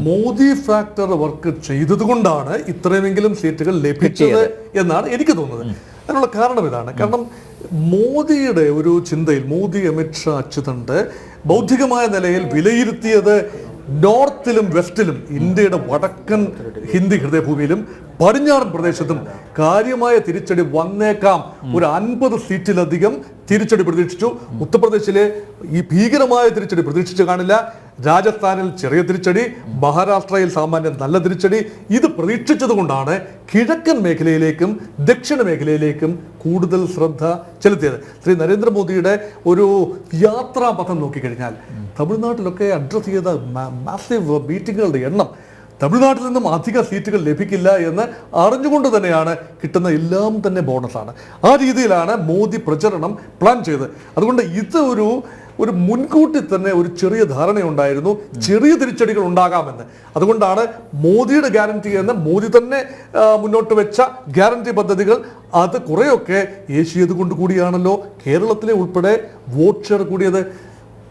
Modi factor work ചെയ്തതുകൊണ്ടാണ് ഇത്രയുമെങ്കിലും സീറ്റുകൾ ലഭിച്ചത് എന്നാണ് എനിക്ക് തോന്നുന്നത്. അതിനുള്ള കാരണം ഇതാണ്. കാരണം മോദിയുടെ ഒരു ചിന്തയിൽ മോദി, അമിത്ഷാ, അച്യുതണ്ട് ബൗദ്ധികമായ നിലയിൽ വിലയിരുത്തിയത് നോർത്തിലും വെസ്റ്റിലും ഇന്ത്യയുടെ വടക്കൻ ഹിന്ദി ഹൃദയഭൂമിയിലും പടിഞ്ഞാറൻ പ്രദേശത്തും കാര്യമായ തിരിച്ചടി വന്നേക്കാം. ഒരു 50 സീറ്റിലധികം തിരിച്ചടി പ്രതീക്ഷിച്ചു. ഉത്തർപ്രദേശിലെ ഈ ഭീകരമായ തിരിച്ചടി പ്രതീക്ഷിച്ചു കാണില്ല. രാജസ്ഥാനിൽ ചെറിയ തിരിച്ചടി, മഹാരാഷ്ട്രയിൽ സാമാന്യം നല്ല തിരിച്ചടി. ഇത് പ്രതീക്ഷിച്ചതുകൊണ്ടാണ് കിഴക്കൻ മേഖലയിലേക്കും ദക്ഷിണ മേഖലയിലേക്കും കൂടുതൽ ശ്രദ്ധ ചെലുത്തിയത്. ശ്രീ നരേന്ദ്രമോദിയുടെ ഒരു യാത്രാപഥം നോക്കിക്കഴിഞ്ഞാൽ തമിഴ്നാട്ടിലൊക്കെ അഡ്രസ് ചെയ്ത മാസീവ് മീറ്റിങ്ങുകളുടെ എണ്ണം തമിഴ്നാട്ടിൽ നിന്നും അധിക സീറ്റുകൾ ലഭിക്കില്ല എന്ന് അറിഞ്ഞുകൊണ്ട് തന്നെയാണ് കിട്ടുന്ന എല്ലാം തന്നെ ബോണസാണ്. ആ രീതിയിലാണ് മോദി പ്രചരണം പ്ലാൻ ചെയ്തത്. അതുകൊണ്ട് ഇത് ഒരു മുൻകൂട്ടി തന്നെ ഒരു ചെറിയ ധാരണയുണ്ടായിരുന്നു, ചെറിയ തിരിച്ചടികൾ ഉണ്ടാകാമെന്ന്. അതുകൊണ്ടാണ് മോദിയുടെ ഗ്യാരണ്ടി എന്ന് മോദി തന്നെ മുന്നോട്ട് വെച്ച ഗ്യാരണ്ടി പദ്ധതികൾ അത് കുറേയൊക്കെ ഏഷ്യത് കൊണ്ട് കൂടിയാണല്ലോ കേരളത്തിലെ ഉൾപ്പെടെ വോട്ട് ഷെയർ കൂടിയത്.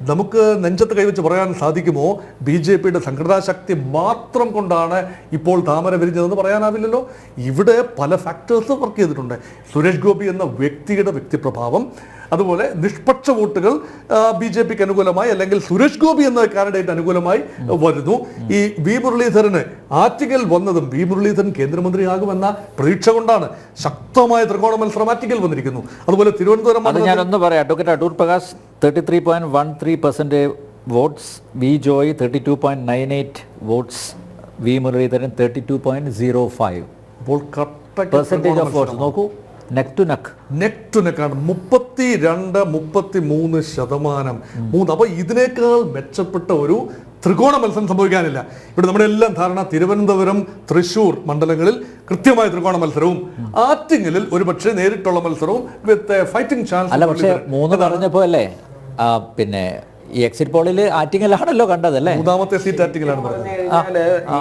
നമുക്ക് നെഞ്ചത്ത് കൈവച്ച് പറയാൻ സാധിക്കുമോ BJPയുടെ സംഘടനാ ശക്തി മാത്രം കൊണ്ടാണ് ഇപ്പോൾ താമര വിരിഞ്ഞതെന്ന് പറയാനാവില്ലല്ലോ. ഇവിടെ പല ഫാക്ടേഴ്സ് വർക്ക് ചെയ്തിട്ടുണ്ട്. സുരേഷ് ഗോപി എന്ന വ്യക്തിയുടെ വ്യക്തിപ്രഭാവം, അതുപോലെ നിഷ്പക്ഷ വോട്ടുകൾ BJPക്ക് അനുകൂലമായി അല്ലെങ്കിൽ സുരേഷ് ഗോപി എന്ന കാൻഡിഡേറ്റ് അനുകൂലമായി വരുന്നു. ഈ വി മുരളീധരന് ആറ്റിങ്ങൽ വന്നതും വി മുരളീധരൻ കേന്ദ്രമന്ത്രിയാകുമെന്ന പ്രതീക്ഷ കൊണ്ടാണ്. ശക്തമായ ത്രികോണ മത്സരം ആറ്റിങ്ങൽ വന്നിരിക്കുന്നു. അതുപോലെ തിരുവനന്തപുരം ഞാനൊന്ന് പറയാം. Advocate Adoor Prakash 33.13% votes, V Joy 32.98 votes, V Muraleedharan 32.05. അപ്പോൾ പെർസെൻറ്റേജ് ഓഫ് വോട്ട്സ് നോക്കൂ, നെക്ക് ടു നെക്കാണ് 32-33%. അപ്പൊ ഇതിനേക്കാൾ മെച്ചപ്പെട്ട ഒരു ത്രികോണ മത്സരം സംഭവിക്കാനില്ല. ഇവിടെ നമ്മുടെ എല്ലാം ധാരണ തിരുവനന്തപുരം, തൃശൂർ മണ്ഡലങ്ങളിൽ കൃത്യമായ ത്രികോണ മത്സരവും, ആറ്റിങ്ങലിൽ ഒരുപക്ഷെ നേരിട്ടുള്ള മത്സരവും വിത്ത് ഫൈറ്റിംഗ് ചാൻസ്. അല്ല, പക്ഷേ 3 പറഞ്ഞപ്പോ അല്ലേ പിന്നെ ഈ എക്സിറ്റ് പോളിൽ ആറ്റിങ്ങലാണല്ലോ കണ്ടതല്ലേ? 3ാമത്തെ സീറ്റ് ആറ്റിങ്ങലാണ് പറഞ്ഞത്. ഈ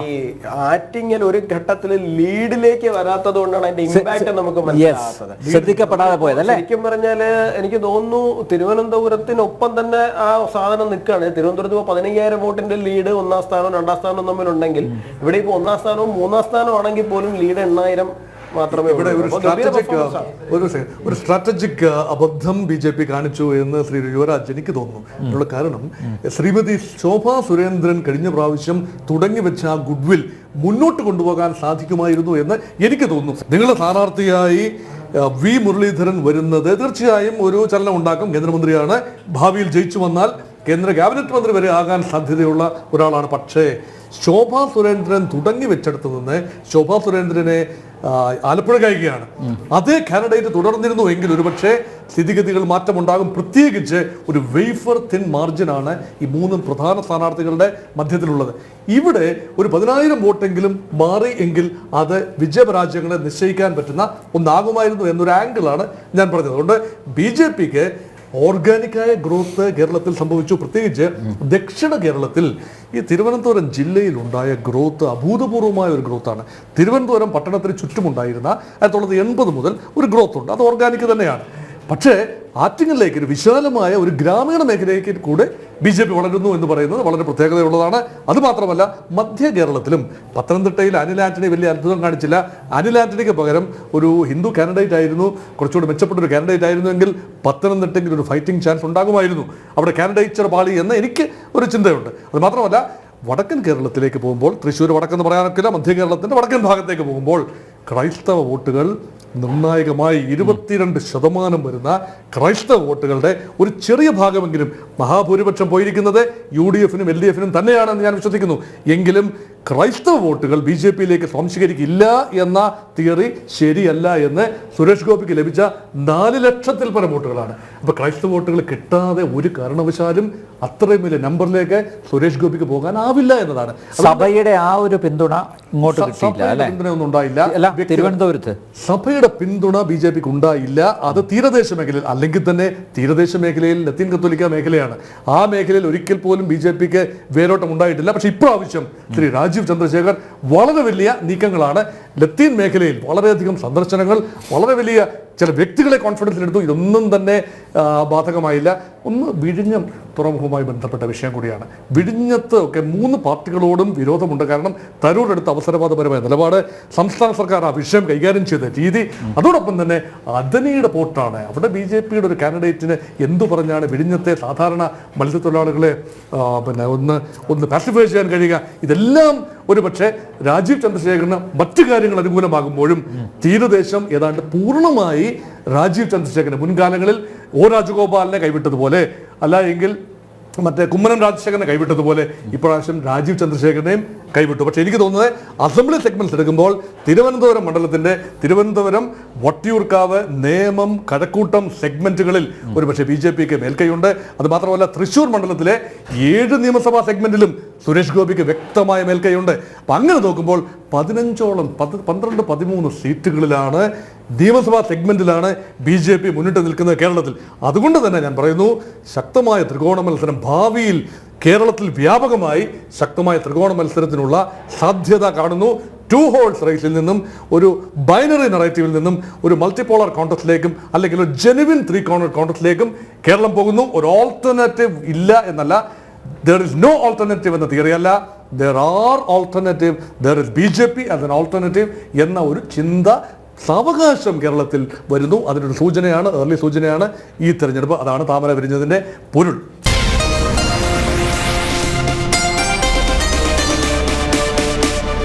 ആറ്റിങ്ങൽ ഒരു ഘട്ടത്തിൽ ലീഡിലേക്ക് വരാത്തത് കൊണ്ടാണ് അതിന്റെ ഇമ്പാക്ട് നമുക്ക് മനസ്സിലാകാത്തത്, ശ്രദ്ധിക്കപ്പെടാതെ പോയതല്ലേ? ശരിക്കും പറഞ്ഞാല് എനിക്ക് തോന്നുന്നു തിരുവനന്തപുരത്തിനൊപ്പം തന്നെ ആ സാധനം നിൽക്കുകയാണ്. തിരുവനന്തപുരത്ത് 15,000 വോട്ടിന്റെ ലീഡ് 1ാം സ്ഥാനവും 2ാം സ്ഥാനവും തമ്മിലുണ്ടെങ്കിൽ ഇവിടെ ഇപ്പോൾ 1ാം സ്ഥാനവും 3ാം സ്ഥാനവും ആണെങ്കിൽ പോലും ലീഡ് 8,000 മാത്രമേ. ഇവിടെ ഒരു സ്ട്രാറ്റജിക് അബദ്ധം BJP കാണിച്ചു എന്ന് ശ്രീ യുവരാജ് എനിക്ക് തോന്നുന്നു. കാരണം ശ്രീമതി ശോഭാ സുരേന്ദ്രൻ കഴിഞ്ഞ പ്രാവശ്യം തുടങ്ങി വെച്ച ആ ഗുഡ്വിൽ മുന്നോട്ട് കൊണ്ടുപോകാൻ സാധിക്കുമായിരുന്നു എന്ന് എനിക്ക് തോന്നുന്നു. നിങ്ങളുടെ സ്ഥാനാർത്ഥിയായി വി മുരളീധരൻ വരുന്നത് തീർച്ചയായും ഒരു ചലനം ഉണ്ടാക്കും. കേന്ദ്രമന്ത്രിയാണ്, ഭാവിയിൽ ജയിച്ചു വന്നാൽ കേന്ദ്ര ക്യാബിനറ്റ് മന്ത്രി വരെ ആകാൻ സാധ്യതയുള്ള ഒരാളാണ്. പക്ഷേ ശോഭാ സുരേന്ദ്രൻ തുടങ്ങി വെച്ചെടുത്ത് നിന്ന് ശോഭാ സുരേന്ദ്രനെ ആലപ്പുഴ കയറ്റുകയാണ്. അതേ കാൻഡിഡേറ്റ് തുടർന്നിരുന്നു എങ്കിൽ ഒരുപക്ഷെ സ്ഥിതിഗതികൾ മാറ്റമുണ്ടാകും. പ്രത്യേകിച്ച് ഒരു വേഫർ തിൻ മാർജിനാണ് ഈ 3 പ്രധാന സ്ഥാനാർത്ഥികളുടെ മധ്യത്തിലുള്ളത്. ഇവിടെ ഒരു 10,000 വോട്ടെങ്കിലും മാറി എങ്കിൽ അത് വിജയപരാജയങ്ങളെ നിശ്ചയിക്കാൻ പറ്റുന്ന ഒന്നാകുമായിരുന്നു എന്നൊരു ആംഗിളാണ് ഞാൻ പറഞ്ഞത്. അതുകൊണ്ട് BJPക്ക് ഓർഗാനിക്കായ ഗ്രോത്ത് കേരളത്തിൽ സംഭവിച്ചു. പ്രത്യേകിച്ച് ദക്ഷിണ കേരളത്തിൽ ഈ തിരുവനന്തപുരം ജില്ലയിൽ ഉണ്ടായ ഗ്രോത്ത് അഭൂതപൂർവമായ ഒരു ഗ്രോത്താണ്. തിരുവനന്തപുരം പട്ടണത്തിന് ചുറ്റുമുണ്ടായിരുന്ന 1980 മുതൽ ഒരു ഗ്രോത്ത് ഉണ്ട്. അത് ഓർഗാനിക് തന്നെയാണ്. പക്ഷേ ആറ്റിങ്ങലിലേക്ക് ഒരു വിശാലമായ ഒരു ഗ്രാമീണ മേഖലയിലേക്ക് കൂടെ BJP വളരുന്നു എന്ന് പറയുന്നത് വളരെ പ്രത്യേകതയുള്ളതാണ്. അതുമാത്രമല്ല, മധ്യ കേരളത്തിലും പത്തനംതിട്ടയിൽ അനിൽ ആന്റണി വലിയ അത്ഭുതം കാണിച്ചില്ല. അനിൽ ആന്റണിക്ക് പകരം ഒരു ഹിന്ദു കാൻഡിഡേറ്റ് ആയിരുന്നു, കുറച്ചുകൂടി മെച്ചപ്പെട്ടൊരു കാൻഡിഡേറ്റ് ആയിരുന്നുവെങ്കിൽ പത്തനംതിട്ടയിൽ ഒരു ഫൈറ്റിംഗ് ചാൻസ് ഉണ്ടാകുമായിരുന്നു. അവിടെ കാൻഡിഡേച്ചർ പാളി എന്ന് എനിക്ക് ഒരു ചിന്തയുണ്ട്. അത് മാത്രമല്ല, വടക്കൻ കേരളത്തിലേക്ക് പോകുമ്പോൾ, തൃശ്ശൂർ വടക്കെന്ന് പറയാനൊക്കില്ല, മധ്യ കേരളത്തിൻ്റെ വടക്കൻ ഭാഗത്തേക്ക് പോകുമ്പോൾ ക്രൈസ്തവ വോട്ടുകൾ നിർണായകമായി 22% വരുന്ന ക്രൈസ്തവ വോട്ടുകളുടെ ഒരു ചെറിയ ഭാഗമെങ്കിലും മഹാഭൂരിപക്ഷം പോയിരിക്കുന്നത് UDFനും LDFനും തന്നെയാണെന്ന് ഞാൻ വിശ്വസിക്കുന്നു. എങ്കിലും ക്രൈസ്തവ വോട്ടുകൾ BJPയിലേക്ക് സ്വാംശീകരിക്കില്ല എന്ന തിയറി ശരിയല്ല എന്ന് സുരേഷ് ഗോപിക്ക് ലഭിച്ച 4 ലക്ഷത്തിൽ പരം വോട്ടുകളാണ്. അപ്പോൾ ക്രൈസ്തവ വോട്ടുകൾ കിട്ടാതെ ഒരു കാരണവശാലും അത്രയും വലിയ നമ്പറിലേക്ക് സുരേഷ് ഗോപിക്ക് പോകാനാവില്ല എന്നതാണ്. സഭയുടെ ആ ഒരു പിന്തുണ ഇങ്ങോട്ട് പിന്തുണയൊന്നും ഉണ്ടായില്ല. തിരുവനന്തപുരത്ത് സഭയുടെ പിന്തുണ BJPക്ക് ഉണ്ടായില്ല. അത് തീരദേശ മേഖലയിൽ, അല്ലെങ്കിൽ തന്നെ തീരദേശ മേഖലയിൽ ലത്തീൻ കത്തോലിക്ക മേഖലയാണ്. ആ മേഖലയിൽ ഒരിക്കൽ പോലും BJPക്ക് വേരോട്ടം ഉണ്ടായിട്ടില്ല. പക്ഷേ ഇപ്രാവശ്യം ശ്രീ രാജീവ് ചന്ദ്രശേഖർ വളരെ വലിയ നീക്കങ്ങളാണ്. ലത്തീൻ മേഖലയിൽ വളരെയധികം സന്ദർശനങ്ങൾ, വളരെ വലിയ ചില വ്യക്തികളെ കോൺഫിഡൻസിലെടുത്തു. ഇതൊന്നും തന്നെ ബാധകമായില്ല. ഒന്ന് വിഴിഞ്ഞം തുറമുഖവുമായി ബന്ധപ്പെട്ട വിഷയം കൂടിയാണ്. വിഴിഞ്ഞത്ത് ഒക്കെ 3 പാർട്ടികളോടും വിരോധമുണ്ട്. കാരണം തരൂർ എടുത്ത അവസരവാദപരമായ നിലപാട്, സംസ്ഥാന സർക്കാർ ആ വിഷയം കൈകാര്യം ചെയ്ത രീതി, അതോടൊപ്പം തന്നെ അദനിയുടെ പോർട്ടാണ്. അവിടെ BJPയുടെ ഒരു കാൻഡിഡേറ്റിന് എന്തു പറഞ്ഞാണ് വിഴിഞ്ഞത്തെ സാധാരണ മത്സ്യത്തൊഴിലാളികളെ ഒന്ന് പാസിഫൈ ചെയ്യാൻ കഴിയുക? ഇതെല്ലാം ഒരു പക്ഷേ രാജീവ് ചന്ദ്രശേഖരന് മറ്റു കാര്യങ്ങൾ അനുകൂലമാകുമ്പോഴും തീരദേശം ഏതാണ്ട് പൂർണ്ണമായി രാജീവ് ചന്ദ്രശേഖരന് മുൻകാലങ്ങളിൽ രാജഗോപാലിനെ കൈവിട്ടതുപോലെ, അല്ല എങ്കിൽ മറ്റേ കുമ്മനം രാജശേഖരനെ കൈവിട്ടതുപോലെ ഇപ്രാവശ്യം രാജീവ് ചന്ദ്രശേഖരനെയും കൈവിട്ടു. പക്ഷെ എനിക്ക് തോന്നുന്നത് അസംബ്ലി സെഗ്മെന്റ്സ് എടുക്കുമ്പോൾ തിരുവനന്തപുരം മണ്ഡലത്തിന്റെ തിരുവനന്തപുരം, വട്ടിയൂർക്കാവ്, നേമം, കഴക്കൂട്ടം സെഗ്മെന്റുകളിൽ ഒരുപക്ഷെ BJPക്ക് മേൽക്കൈയുണ്ട്. അത് മാത്രമല്ല തൃശ്ശൂർ മണ്ഡലത്തിലെ 7 നിയമസഭാ സെഗ്മെന്റിലും സുരേഷ് ഗോപിക്ക് വ്യക്തമായ മേൽക്കൈയുണ്ട്. അപ്പം അങ്ങനെ നോക്കുമ്പോൾ 15ഓളം 12-13 സീറ്റുകളിലാണ്, നിയമസഭാ സെഗ്മെന്റിലാണ് BJP മുന്നിട്ട് നിൽക്കുന്നത് കേരളത്തിൽ. അതുകൊണ്ട് തന്നെ ഞാൻ പറയുന്നു, ശക്തമായ ത്രികോണ മത്സരം ഭാവിയിൽ കേരളത്തിൽ വ്യാപകമായി ശക്തമായ ത്രികോണ മത്സരത്തിനുള്ള സാധ്യത കാണുന്നു. 2 ഹോഴ്സ് റേസിൽ നിന്നും ഒരു ബൈനറി നറേറ്റീവിൽ നിന്നും ഒരു മൾട്ടിപോളർ കോൺടസ്റ്റിലേക്കും അല്ലെങ്കിൽ ഒരു ജെനുവിൻ 3 കോർണർ കോൺടസ്റ്റിലേക്കും കേരളം പോകുന്നു. ഒരു ഓൾട്ടർനേറ്റീവ് ഇല്ല എന്നല്ല, there is no alternative എന്ന തിയറി അല്ല, there are alternative, there is BJP as an alternative എന്ന ഒരു ചിന്ത സാവകാശം കേരളത്തിൽ വരുന്നു. അതിനൊരു സൂചനയാണ്, ഏർലി സൂചനയാണ് ഈ തെരഞ്ഞെടുപ്പ്. അതാണ് താമര വിരിഞ്ഞതിൻ്റെ പൊരുൾ.